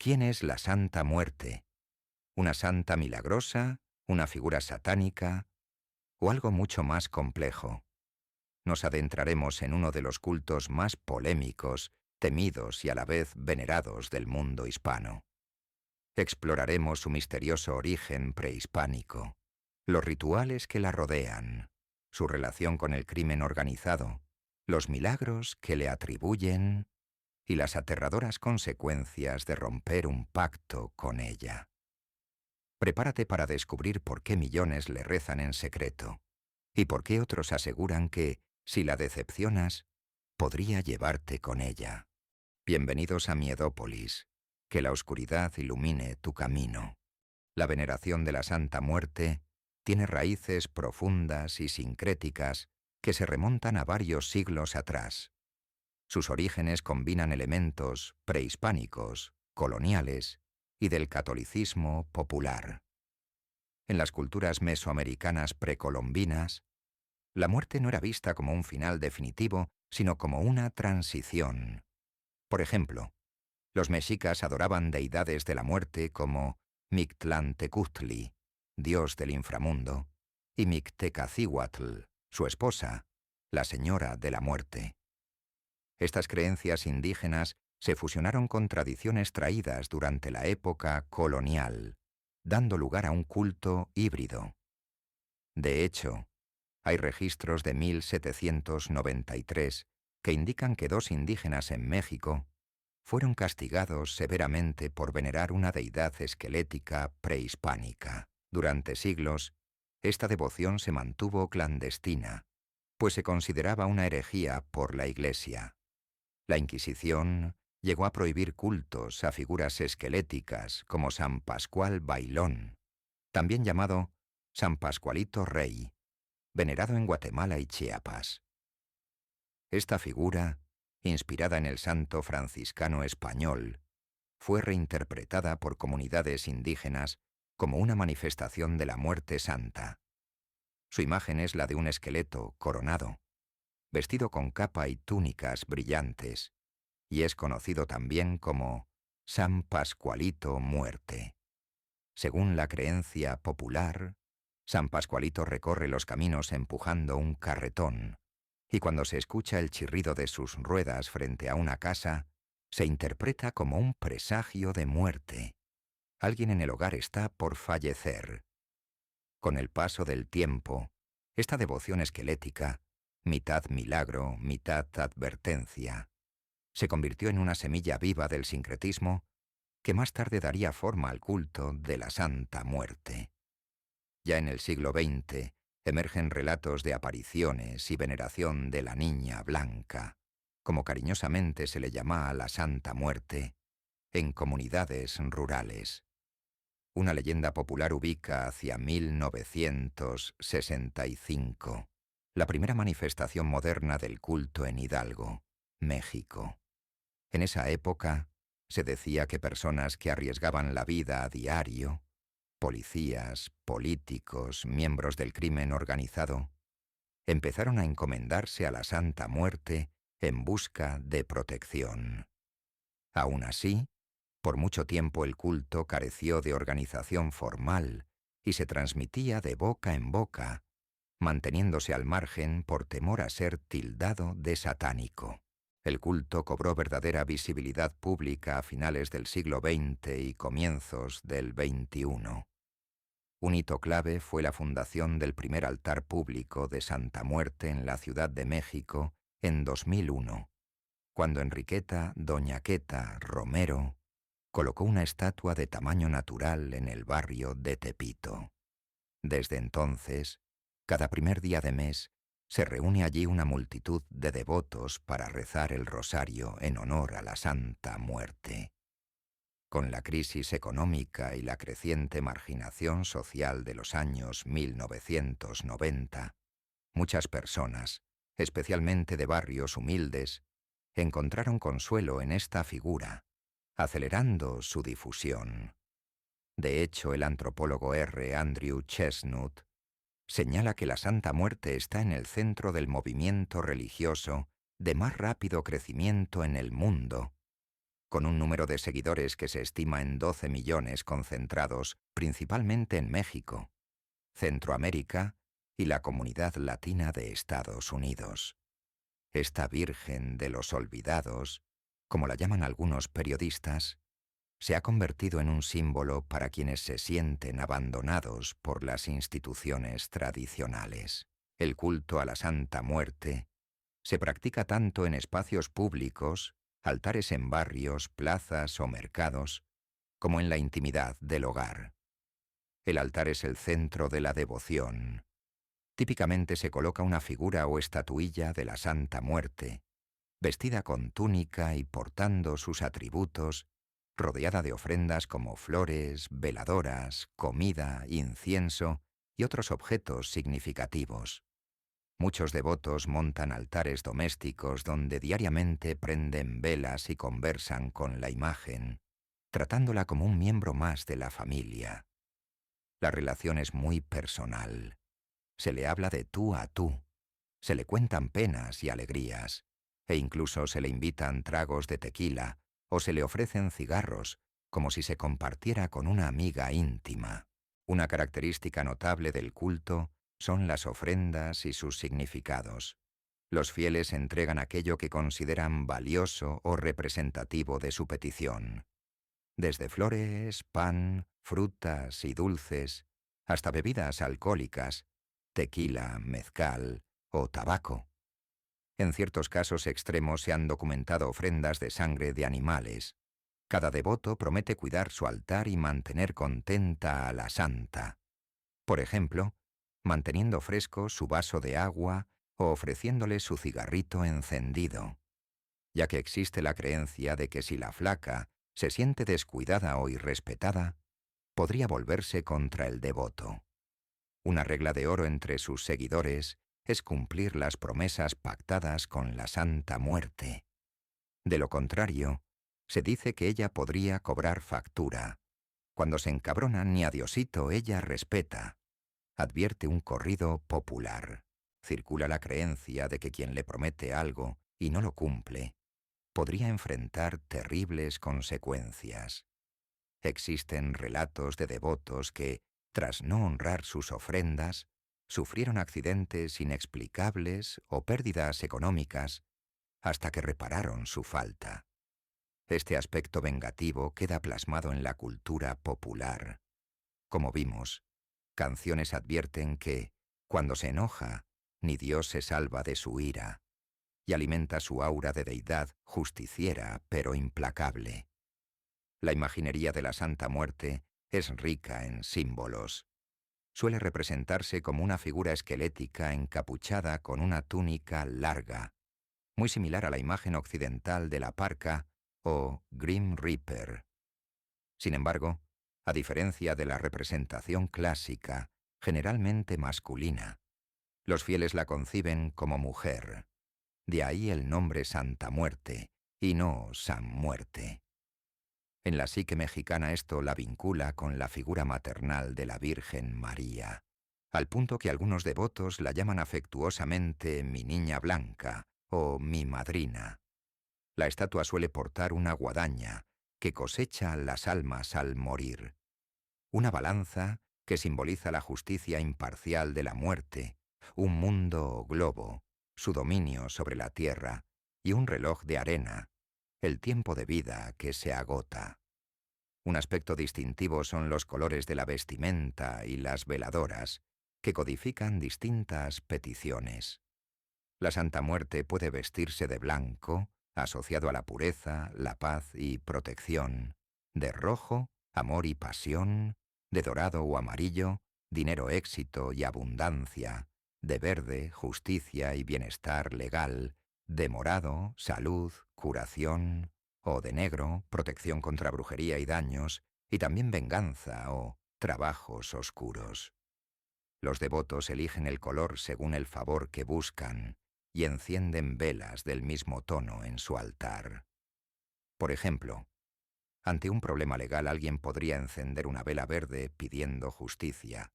¿Quién es la Santa Muerte? ¿Una santa milagrosa? ¿Una figura satánica? ¿O algo mucho más complejo? Nos adentraremos en uno de los cultos más polémicos, temidos y a la vez venerados del mundo hispano. Exploraremos su misterioso origen prehispánico, los rituales que la rodean, su relación con el crimen organizado, los milagros que le atribuyen y las aterradoras consecuencias de romper un pacto con ella. Prepárate para descubrir por qué millones le rezan en secreto y por qué otros aseguran que, si la decepcionas, podría llevarte con ella. Bienvenidos a Miedópolis, que la oscuridad ilumine tu camino. La veneración de la Santa Muerte tiene raíces profundas y sincréticas que se remontan a varios siglos atrás. Sus orígenes combinan elementos prehispánicos, coloniales y del catolicismo popular. En las culturas mesoamericanas precolombinas, la muerte no era vista como un final definitivo, sino como una transición. Por ejemplo, los mexicas adoraban deidades de la muerte como Mictlantecutli, dios del inframundo, y Mictecacihuatl, su esposa, la señora de la muerte. Estas creencias indígenas se fusionaron con tradiciones traídas durante la época colonial, dando lugar a un culto híbrido. De hecho, hay registros de 1793 que indican que 2 indígenas en México fueron castigados severamente por venerar una deidad esquelética prehispánica. Durante siglos, esta devoción se mantuvo clandestina, pues se consideraba una herejía por la Iglesia. La Inquisición llegó a prohibir cultos a figuras esqueléticas como San Pascual Bailón, también llamado San Pascualito Rey, venerado en Guatemala y Chiapas. Esta figura, inspirada en el santo franciscano español, fue reinterpretada por comunidades indígenas como una manifestación de la muerte santa. Su imagen es la de un esqueleto coronado, vestido con capa y túnicas brillantes, y es conocido también como San Pascualito Muerte. Según la creencia popular, San Pascualito recorre los caminos empujando un carretón, y cuando se escucha el chirrido de sus ruedas frente a una casa, se interpreta como un presagio de muerte. Alguien en el hogar está por fallecer. Con el paso del tiempo, esta devoción esquelética, mitad milagro, mitad advertencia, se convirtió en una semilla viva del sincretismo que más tarde daría forma al culto de la Santa Muerte. Ya en el siglo XX emergen relatos de apariciones y veneración de la Niña Blanca, como cariñosamente se le llama a la Santa Muerte, en comunidades rurales. Una leyenda popular ubica hacia 1965, la primera manifestación moderna del culto en Hidalgo, México. En esa época, se decía que personas que arriesgaban la vida a diario, policías, políticos, miembros del crimen organizado, empezaron a encomendarse a la Santa Muerte en busca de protección. Aún así, por mucho tiempo el culto careció de organización formal y se transmitía de boca en boca, manteniéndose al margen por temor a ser tildado de satánico. El culto cobró verdadera visibilidad pública a finales del siglo XX y comienzos del XXI. Un hito clave fue la fundación del primer altar público de Santa Muerte en la Ciudad de México en 2001, cuando Enriqueta Doña Queta Romero colocó una estatua de tamaño natural en el barrio de Tepito. Desde entonces, cada primer día de mes, se reúne allí una multitud de devotos para rezar el rosario en honor a la Santa Muerte. Con la crisis económica y la creciente marginación social de los años 1990, muchas personas, especialmente de barrios humildes, encontraron consuelo en esta figura, acelerando su difusión. De hecho, el antropólogo R. Andrew Chestnut señala que la Santa Muerte está en el centro del movimiento religioso de más rápido crecimiento en el mundo, con un número de seguidores que se estima en 12 millones concentrados principalmente en México, Centroamérica y la Comunidad Latina de Estados Unidos. Esta Virgen de los Olvidados, como la llaman algunos periodistas, se ha convertido en un símbolo para quienes se sienten abandonados por las instituciones tradicionales. El culto a la Santa Muerte se practica tanto en espacios públicos, altares en barrios, plazas o mercados, como en la intimidad del hogar. El altar es el centro de la devoción. Típicamente se coloca una figura o estatuilla de la Santa Muerte, vestida con túnica y portando sus atributos, rodeada de ofrendas como flores, veladoras, comida, incienso y otros objetos significativos. Muchos devotos montan altares domésticos donde diariamente prenden velas y conversan con la imagen, tratándola como un miembro más de la familia. La relación es muy personal. Se le habla de tú a tú, se le cuentan penas y alegrías, e incluso se le invitan tragos de tequila o se le ofrecen cigarros, como si se compartiera con una amiga íntima. Una característica notable del culto son las ofrendas y sus significados. Los fieles entregan aquello que consideran valioso o representativo de su petición. Desde flores, pan, frutas y dulces, hasta bebidas alcohólicas, tequila, mezcal o tabaco. En ciertos casos extremos se han documentado ofrendas de sangre de animales. Cada devoto promete cuidar su altar y mantener contenta a la santa. Por ejemplo, manteniendo fresco su vaso de agua o ofreciéndole su cigarrito encendido, ya que existe la creencia de que si la flaca se siente descuidada o irrespetada, podría volverse contra el devoto. Una regla de oro entre sus seguidores es cumplir las promesas pactadas con la Santa Muerte. De lo contrario, se dice que ella podría cobrar factura. Cuando se encabrona, ni a Diosito ella respeta, advierte un corrido popular. Circula la creencia de que quien le promete algo y no lo cumple, podría enfrentar terribles consecuencias. Existen relatos de devotos que, tras no honrar sus ofrendas, sufrieron accidentes inexplicables o pérdidas económicas hasta que repararon su falta. Este aspecto vengativo queda plasmado en la cultura popular. Como vimos, canciones advierten que, cuando se enoja, ni Dios se salva de su ira, y alimenta su aura de deidad justiciera pero implacable. La imaginería de la Santa Muerte es rica en símbolos. Suele representarse como una figura esquelética encapuchada con una túnica larga, muy similar a la imagen occidental de la parca o Grim Reaper. Sin embargo, a diferencia de la representación clásica, generalmente masculina, los fieles la conciben como mujer. De ahí el nombre Santa Muerte, y no San Muerte. En la psique mexicana esto la vincula con la figura maternal de la Virgen María, al punto que algunos devotos la llaman afectuosamente mi niña blanca o mi madrina. La estatua suele portar una guadaña que cosecha las almas al morir, una balanza que simboliza la justicia imparcial de la muerte, un mundo o globo, su dominio sobre la tierra, y un reloj de arena, el tiempo de vida que se agota. Un aspecto distintivo son los colores de la vestimenta y las veladoras, que codifican distintas peticiones. La Santa Muerte puede vestirse de blanco, asociado a la pureza, la paz y protección, de rojo, amor y pasión, de dorado o amarillo, dinero, éxito y abundancia, de verde, justicia y bienestar legal, de morado, salud, curación, o de negro, protección contra brujería y daños, y también venganza o trabajos oscuros. Los devotos eligen el color según el favor que buscan y encienden velas del mismo tono en su altar. Por ejemplo, ante un problema legal alguien podría encender una vela verde pidiendo justicia,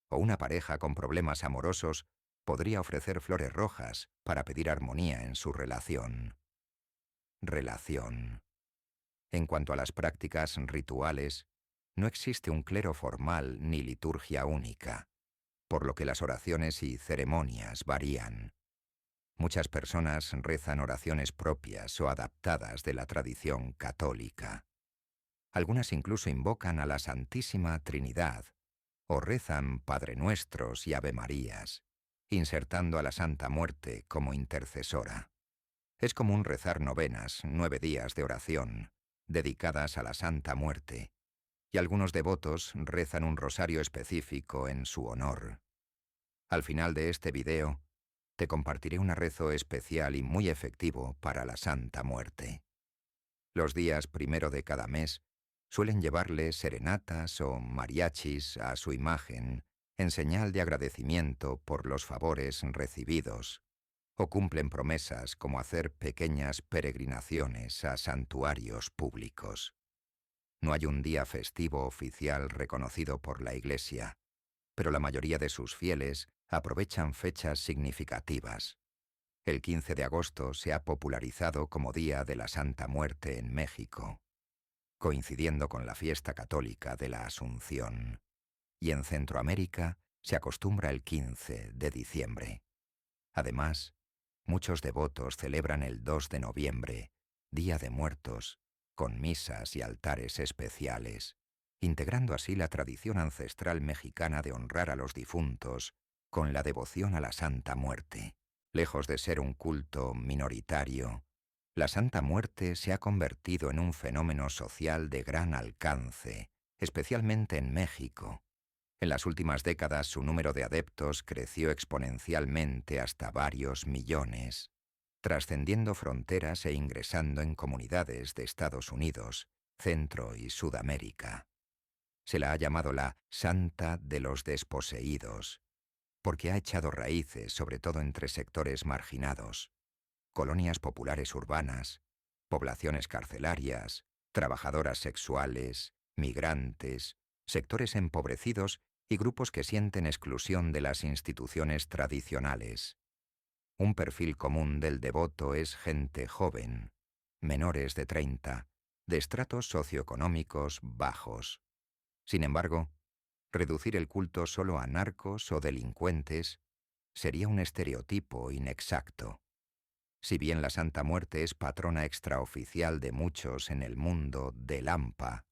o una pareja con problemas amorosos podría ofrecer flores rojas para pedir armonía en su relación. Relación. En cuanto a las prácticas rituales, no existe un clero formal ni liturgia única, por lo que las oraciones y ceremonias varían. Muchas personas rezan oraciones propias o adaptadas de la tradición católica. Algunas incluso invocan a la Santísima Trinidad o rezan Padre Nuestros y Ave Marías, insertando a la Santa Muerte como intercesora. Es común rezar novenas, 9 días de oración, dedicadas a la Santa Muerte, y algunos devotos rezan un rosario específico en su honor. Al final de este video, te compartiré un rezo especial y muy efectivo para la Santa Muerte. Los días 1 de cada mes suelen llevarle serenatas o mariachis a su imagen en señal de agradecimiento por los favores recibidos, o cumplen promesas como hacer pequeñas peregrinaciones a santuarios públicos. No hay un día festivo oficial reconocido por la Iglesia, pero la mayoría de sus fieles aprovechan fechas significativas. El 15 de agosto se ha popularizado como Día de la Santa Muerte en México, coincidiendo con la fiesta católica de la Asunción, y en Centroamérica se acostumbra el 15 de diciembre. Además, muchos devotos celebran el 2 de noviembre, Día de Muertos, con misas y altares especiales, integrando así la tradición ancestral mexicana de honrar a los difuntos con la devoción a la Santa Muerte. Lejos de ser un culto minoritario, la Santa Muerte se ha convertido en un fenómeno social de gran alcance, especialmente en México. En las últimas décadas su número de adeptos creció exponencialmente hasta varios millones, trascendiendo fronteras e ingresando en comunidades de Estados Unidos, Centro y Sudamérica. Se la ha llamado la Santa de los Desposeídos, porque ha echado raíces sobre todo entre sectores marginados, colonias populares urbanas, poblaciones carcelarias, trabajadoras sexuales, migrantes, sectores empobrecidos y grupos que sienten exclusión de las instituciones tradicionales. Un perfil común del devoto es gente joven, menores de 30, de estratos socioeconómicos bajos. Sin embargo, reducir el culto solo a narcos o delincuentes sería un estereotipo inexacto. Si bien la Santa Muerte es patrona extraoficial de muchos en el mundo del AMPA,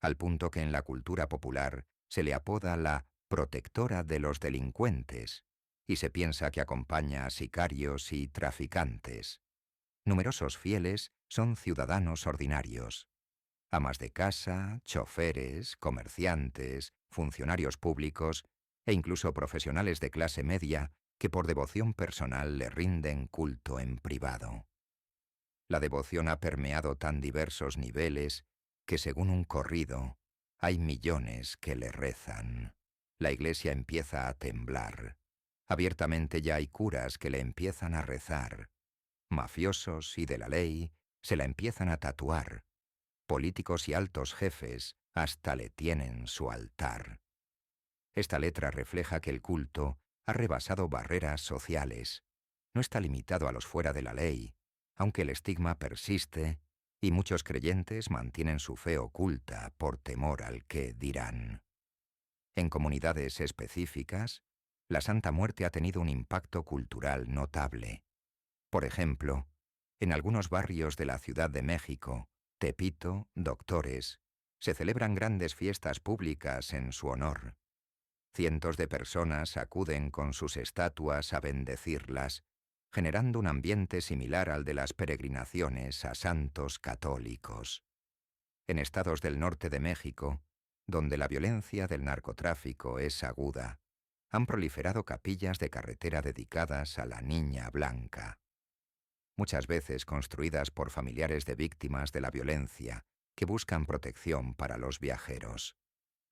al punto que en la cultura popular se le apoda la protectora de los delincuentes y se piensa que acompaña a sicarios y traficantes. Numerosos fieles son ciudadanos ordinarios, amas de casa, choferes, comerciantes, funcionarios públicos e incluso profesionales de clase media que por devoción personal le rinden culto en privado. La devoción ha permeado tan diversos niveles que, según un corrido, hay millones que le rezan. La Iglesia empieza a temblar. Abiertamente ya hay curas que le empiezan a rezar. Mafiosos y de la ley se la empiezan a tatuar. Políticos y altos jefes hasta le tienen su altar. Esta letra refleja que el culto ha rebasado barreras sociales. No está limitado a los fuera de la ley, aunque el estigma persiste y muchos creyentes mantienen su fe oculta por temor al que dirán. En comunidades específicas, la Santa Muerte ha tenido un impacto cultural notable. Por ejemplo, en algunos barrios de la Ciudad de México, Tepito, Doctores, se celebran grandes fiestas públicas en su honor. Cientos de personas acuden con sus estatuas a bendecirlas, generando un ambiente similar al de las peregrinaciones a santos católicos. En estados del norte de México, donde la violencia del narcotráfico es aguda, han proliferado capillas de carretera dedicadas a la Niña Blanca. Muchas veces construidas por familiares de víctimas de la violencia que buscan protección para los viajeros.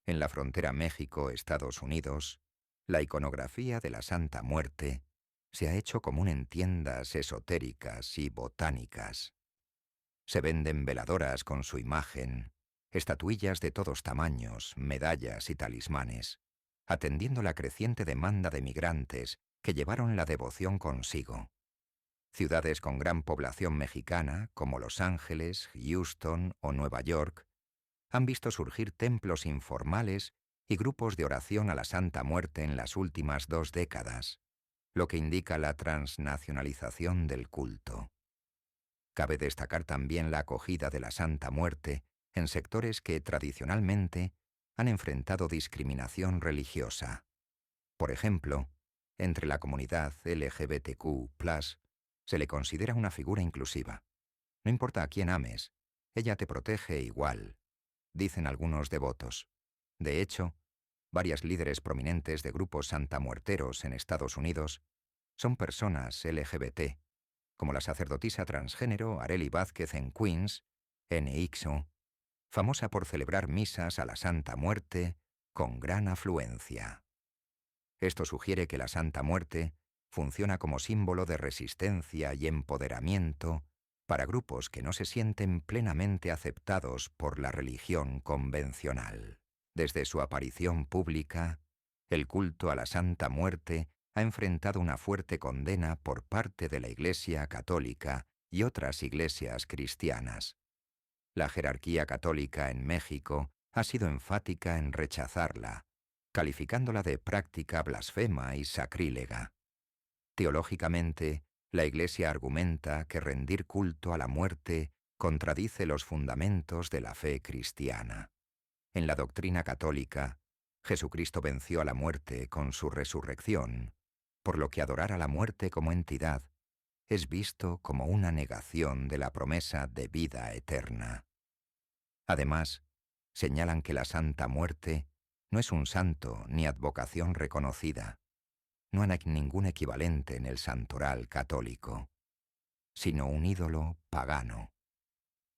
En la frontera México-Estados Unidos, la iconografía de la Santa Muerte se ha hecho común en tiendas esotéricas y botánicas. Se venden veladoras con su imagen, estatuillas de todos tamaños, medallas y talismanes, atendiendo la creciente demanda de migrantes que llevaron la devoción consigo. Ciudades con gran población mexicana, como Los Ángeles, Houston o Nueva York, han visto surgir templos informales y grupos de oración a la Santa Muerte en las últimas 2 décadas, lo que indica la transnacionalización del culto. Cabe destacar también la acogida de la Santa Muerte en sectores que tradicionalmente han enfrentado discriminación religiosa. Por ejemplo, entre la comunidad LGBTQ+, se le considera una figura inclusiva. No importa a quién ames, ella te protege igual, dicen algunos devotos. De hecho, varias líderes prominentes de grupos santamuerteros en Estados Unidos son personas LGBT, como la sacerdotisa transgénero Arely Vázquez en Queens, NXO, famosa por celebrar misas a la Santa Muerte con gran afluencia. Esto sugiere que la Santa Muerte funciona como símbolo de resistencia y empoderamiento para grupos que no se sienten plenamente aceptados por la religión convencional. Desde su aparición pública, el culto a la Santa Muerte ha enfrentado una fuerte condena por parte de la Iglesia Católica y otras iglesias cristianas. La jerarquía católica en México ha sido enfática en rechazarla, calificándola de práctica blasfema y sacrílega. Teológicamente, la Iglesia argumenta que rendir culto a la muerte contradice los fundamentos de la fe cristiana. En la doctrina católica, Jesucristo venció a la muerte con su resurrección, por lo que adorar a la muerte como entidad es visto como una negación de la promesa de vida eterna. Además, señalan que la Santa Muerte no es un santo ni advocación reconocida, no hay ningún equivalente en el santoral católico, sino un ídolo pagano.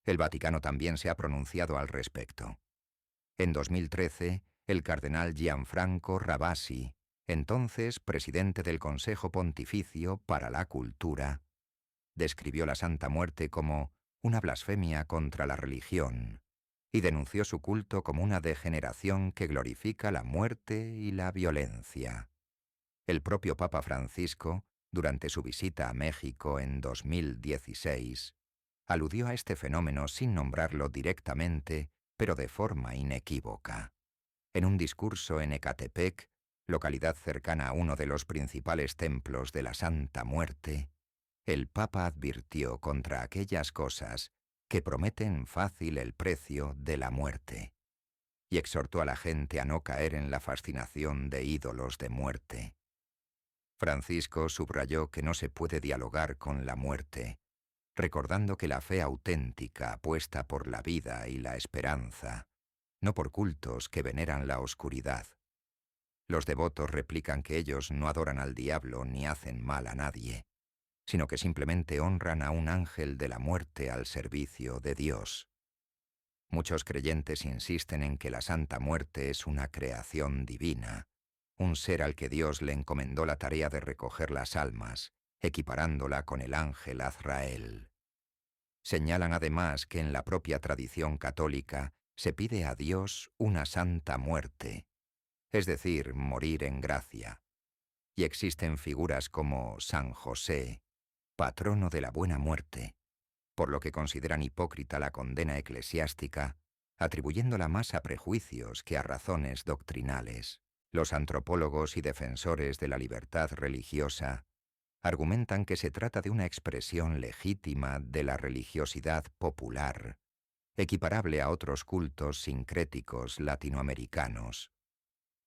El Vaticano también se ha pronunciado al respecto. En 2013, el cardenal Gianfranco Ravasi, entonces presidente del Consejo Pontificio para la Cultura, describió la Santa Muerte como una blasfemia contra la religión y denunció su culto como una degeneración que glorifica la muerte y la violencia. El propio Papa Francisco, durante su visita a México en 2016, aludió a este fenómeno sin nombrarlo directamente, pero de forma inequívoca. En un discurso en Ecatepec, localidad cercana a uno de los principales templos de la Santa Muerte, el Papa advirtió contra aquellas cosas que prometen fácil el precio de la muerte, y exhortó a la gente a no caer en la fascinación de ídolos de muerte. Francisco subrayó que no se puede dialogar con la muerte, recordando que la fe auténtica apuesta por la vida y la esperanza, no por cultos que veneran la oscuridad. Los devotos replican que ellos no adoran al diablo ni hacen mal a nadie, sino que simplemente honran a un ángel de la muerte al servicio de Dios. Muchos creyentes insisten en que la Santa Muerte es una creación divina, un ser al que Dios le encomendó la tarea de recoger las almas, equiparándola con el ángel Azrael. Señalan además que en la propia tradición católica se pide a Dios una santa muerte, es decir, morir en gracia. Y existen figuras como San José, patrono de la buena muerte, por lo que consideran hipócrita la condena eclesiástica, atribuyéndola más a prejuicios que a razones doctrinales. Los antropólogos y defensores de la libertad religiosa argumentan que se trata de una expresión legítima de la religiosidad popular, equiparable a otros cultos sincréticos latinoamericanos,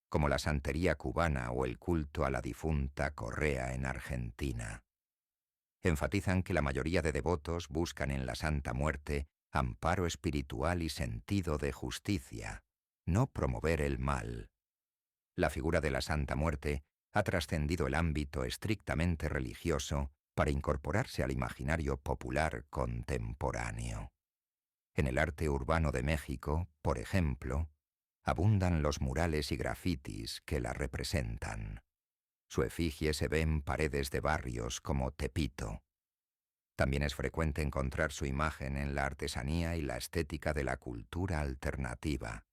como la santería cubana o el culto a la difunta Correa en Argentina. Enfatizan que la mayoría de devotos buscan en la Santa Muerte amparo espiritual y sentido de justicia, no promover el mal. La figura de la Santa Muerte ha trascendido el ámbito estrictamente religioso para incorporarse al imaginario popular contemporáneo. En el arte urbano de México, por ejemplo, abundan los murales y grafitis que la representan. Su efigie se ve en paredes de barrios como Tepito. También es frecuente encontrar su imagen en la artesanía y la estética de la cultura alternativa.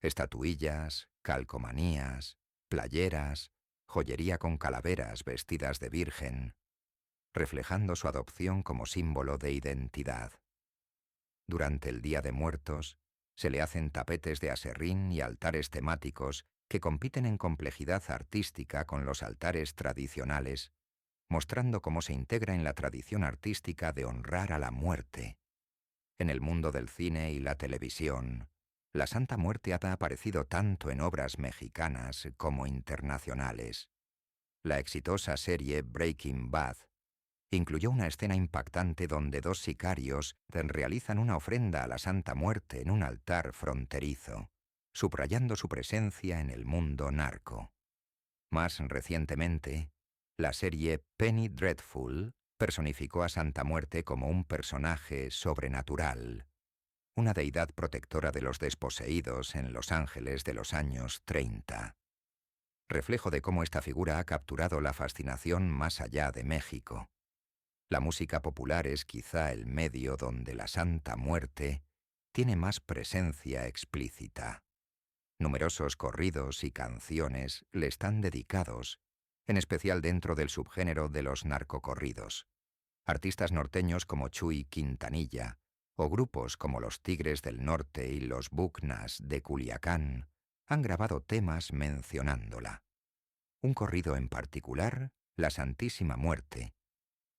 Estatuillas, calcomanías, playeras, joyería con calaveras vestidas de virgen. reflejando su adopción como símbolo de identidad. Durante el Día de Muertos, se le hacen tapetes de aserrín y altares temáticos que compiten en complejidad artística con los altares tradicionales, mostrando cómo se integra en la tradición artística de honrar a la muerte. En el mundo del cine y la televisión, la Santa Muerte ha aparecido tanto en obras mexicanas como internacionales. La exitosa serie Breaking Bad incluyó una escena impactante donde dos sicarios realizan una ofrenda a la Santa Muerte en un altar fronterizo, subrayando su presencia en el mundo narco. Más recientemente, la serie Penny Dreadful personificó a Santa Muerte como un personaje sobrenatural, una deidad protectora de los desposeídos en Los Ángeles de los años 30. Reflejo de cómo esta figura ha capturado la fascinación más allá de México. La música popular es quizá el medio donde la Santa Muerte tiene más presencia explícita. Numerosos corridos y canciones le están dedicados, en especial dentro del subgénero de los narcocorridos. Artistas norteños como Chuy Quintanilla o grupos como los Tigres del Norte y los Bucnas de Culiacán han grabado temas mencionándola. Un corrido en particular, La Santísima Muerte,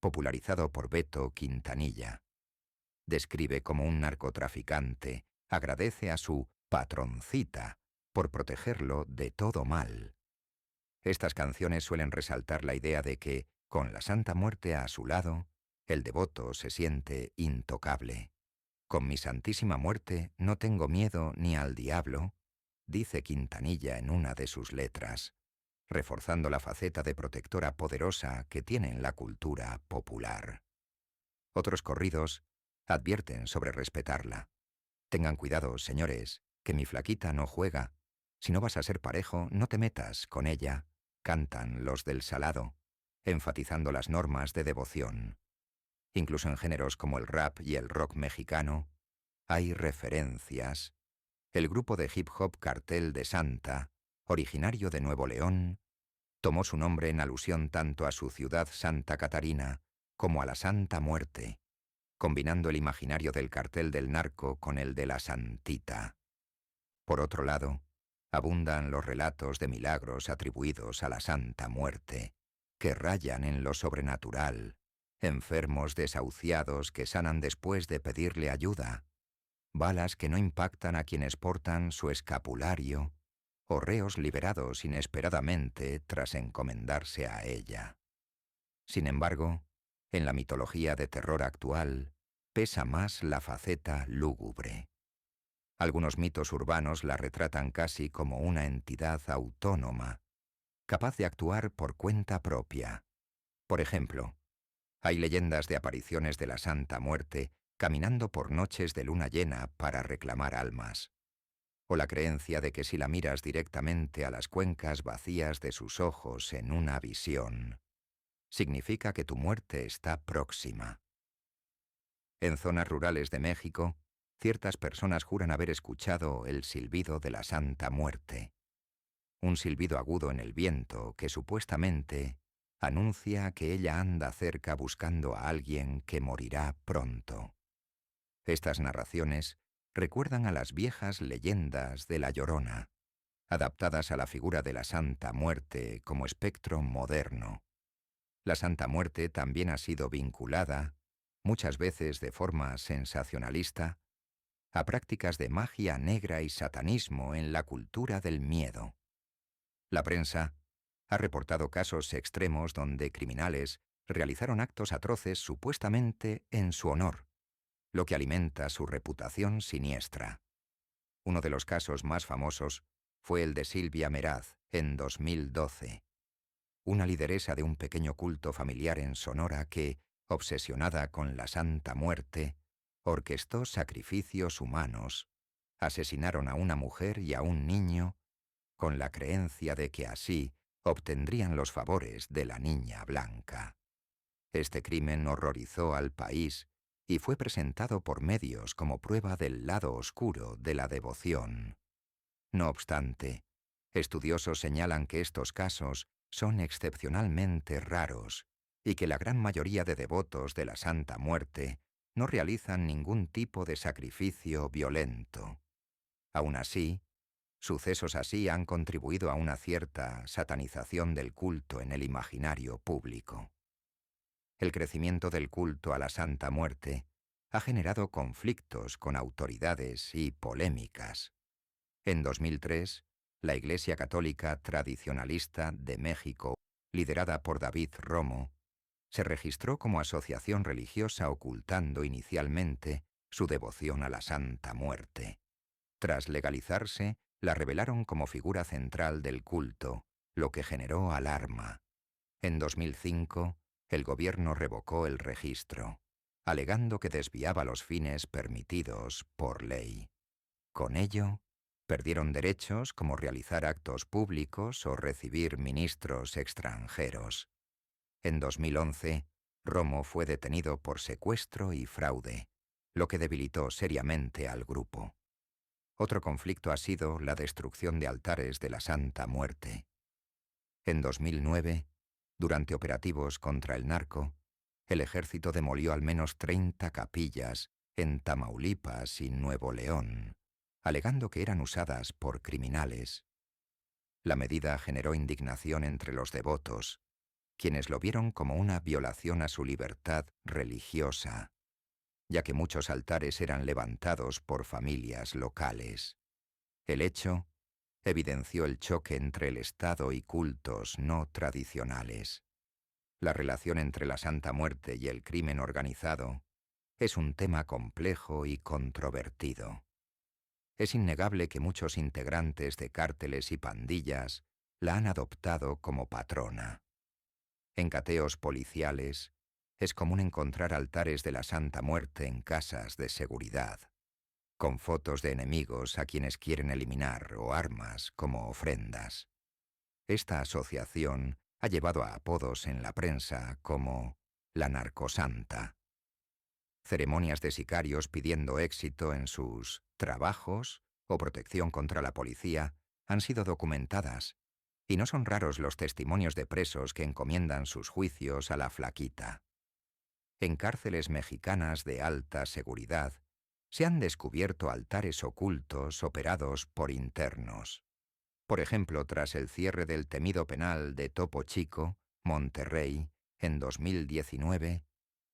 popularizado por Beto Quintanilla, describe cómo un narcotraficante agradece a su patroncita por protegerlo de todo mal. Estas canciones suelen resaltar la idea de que, con la Santa Muerte a su lado, el devoto se siente intocable. Con mi Santísima Muerte no tengo miedo ni al diablo, dice Quintanilla en una de sus letras, reforzando la faceta de protectora poderosa que tiene en la cultura popular. Otros corridos advierten sobre respetarla. Tengan cuidado, señores, que mi flaquita no juega. Si no vas a ser parejo, no te metas con ella, cantan los del Salado, enfatizando las normas de devoción. Incluso en géneros como el rap y el rock mexicano, hay referencias. El grupo de hip hop Cartel de Santa, originario de Nuevo León, tomó su nombre en alusión tanto a su ciudad Santa Catarina como a la Santa Muerte, combinando el imaginario del cartel del narco con el de la Santita. Por otro lado, abundan los relatos de milagros atribuidos a la Santa Muerte, que rayan en lo sobrenatural, enfermos desahuciados que sanan después de pedirle ayuda, balas que no impactan a quienes portan su escapulario, o reos liberados inesperadamente tras encomendarse a ella. Sin embargo, en la mitología de terror actual, pesa más la faceta lúgubre. Algunos mitos urbanos la retratan casi como una entidad autónoma, capaz de actuar por cuenta propia. Por ejemplo, hay leyendas de apariciones de la Santa Muerte caminando por noches de luna llena para reclamar almas, o la creencia de que si la miras directamente a las cuencas vacías de sus ojos en una visión, significa que tu muerte está próxima. En zonas rurales de México, ciertas personas juran haber escuchado el silbido de la Santa Muerte, un silbido agudo en el viento que supuestamente anuncia que ella anda cerca buscando a alguien que morirá pronto. Estas narraciones recuerdan a las viejas leyendas de La Llorona, adaptadas a la figura de la Santa Muerte como espectro moderno. La Santa Muerte también ha sido vinculada, muchas veces de forma sensacionalista, a prácticas de magia negra y satanismo en la cultura del miedo. La prensa ha reportado casos extremos donde criminales realizaron actos atroces supuestamente en su honor, lo que alimenta su reputación siniestra. Uno de los casos más famosos fue el de Silvia Meraz en 2012, una lideresa de un pequeño culto familiar en Sonora que, obsesionada con la Santa Muerte, orquestó sacrificios humanos, asesinaron a una mujer y a un niño con la creencia de que así obtendrían los favores de la niña blanca. Este crimen horrorizó al país y fue presentado por medios como prueba del lado oscuro de la devoción. No obstante, estudiosos señalan que estos casos son excepcionalmente raros y que la gran mayoría de devotos de la Santa Muerte no realizan ningún tipo de sacrificio violento. Aún así, sucesos así han contribuido a una cierta satanización del culto en el imaginario público. El crecimiento del culto a la Santa Muerte ha generado conflictos con autoridades y polémicas. En 2003, la Iglesia Católica Tradicionalista de México, liderada por David Romo, se registró como asociación religiosa ocultando inicialmente su devoción a la Santa Muerte. Tras legalizarse, la revelaron como figura central del culto, lo que generó alarma. En 2005, el gobierno revocó el registro, alegando que desviaba los fines permitidos por ley. Con ello, perdieron derechos como realizar actos públicos o recibir ministros extranjeros. En 2011, Romo fue detenido por secuestro y fraude, lo que debilitó seriamente al grupo. Otro conflicto ha sido la destrucción de altares de la Santa Muerte. En 2009, durante operativos contra el narco, el ejército demolió al menos 30 capillas en Tamaulipas y Nuevo León, alegando que eran usadas por criminales. La medida generó indignación entre los devotos, quienes lo vieron como una violación a su libertad religiosa, ya que muchos altares eran levantados por familias locales. El hecho evidenció el choque entre el Estado y cultos no tradicionales. La relación entre la Santa Muerte y el crimen organizado es un tema complejo y controvertido. Es innegable que muchos integrantes de cárteles y pandillas la han adoptado como patrona. En cateos policiales, es común encontrar altares de la Santa Muerte en casas de seguridad, con fotos de enemigos a quienes quieren eliminar o armas como ofrendas. Esta asociación ha llevado a apodos en la prensa como la narcosanta. Ceremonias de sicarios pidiendo éxito en sus trabajos o protección contra la policía han sido documentadas, y no son raros los testimonios de presos que encomiendan sus juicios a la flaquita. En cárceles mexicanas de alta seguridad se han descubierto altares ocultos operados por internos. Por ejemplo, tras el cierre del temido penal de Topo Chico, Monterrey, en 2019,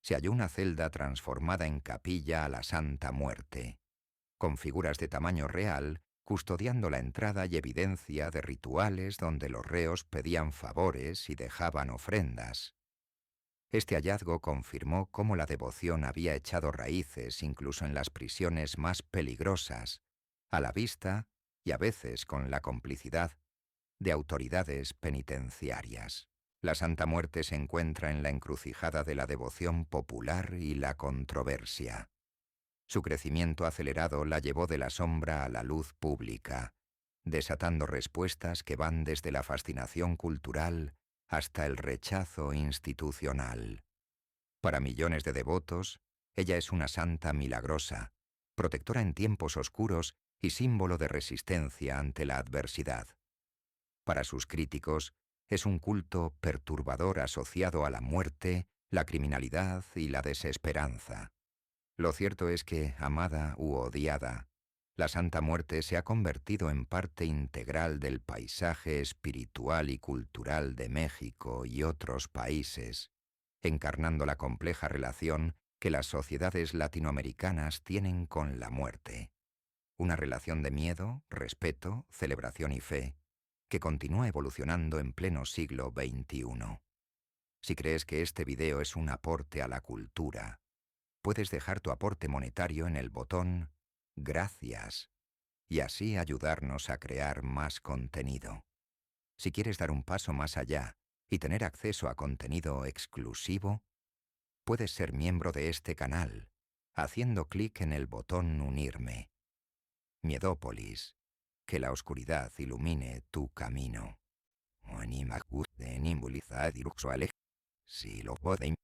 se halló una celda transformada en capilla a la Santa Muerte, con figuras de tamaño real custodiando la entrada y evidencia de rituales donde los reos pedían favores y dejaban ofrendas. Este hallazgo confirmó cómo la devoción había echado raíces incluso en las prisiones más peligrosas, a la vista y a veces con la complicidad de autoridades penitenciarias. La Santa Muerte se encuentra en la encrucijada de la devoción popular y la controversia. Su crecimiento acelerado la llevó de la sombra a la luz pública, desatando respuestas que van desde la fascinación cultural hasta el rechazo institucional. Para millones de devotos, ella es una santa milagrosa, protectora en tiempos oscuros y símbolo de resistencia ante la adversidad. Para sus críticos, es un culto perturbador asociado a la muerte, la criminalidad y la desesperanza. Lo cierto es que, amada u odiada, la Santa Muerte se ha convertido en parte integral del paisaje espiritual y cultural de México y otros países, encarnando la compleja relación que las sociedades latinoamericanas tienen con la muerte. Una relación de miedo, respeto, celebración y fe, que continúa evolucionando en pleno siglo XXI. Si crees que este video es un aporte a la cultura, puedes dejar tu aporte monetario en el botón Gracias y así ayudarnos a crear más contenido. Si quieres dar un paso más allá y tener acceso a contenido exclusivo, puedes ser miembro de este canal haciendo clic en el botón Unirme. Miedópolis, que la oscuridad ilumine tu camino. Si lo pueden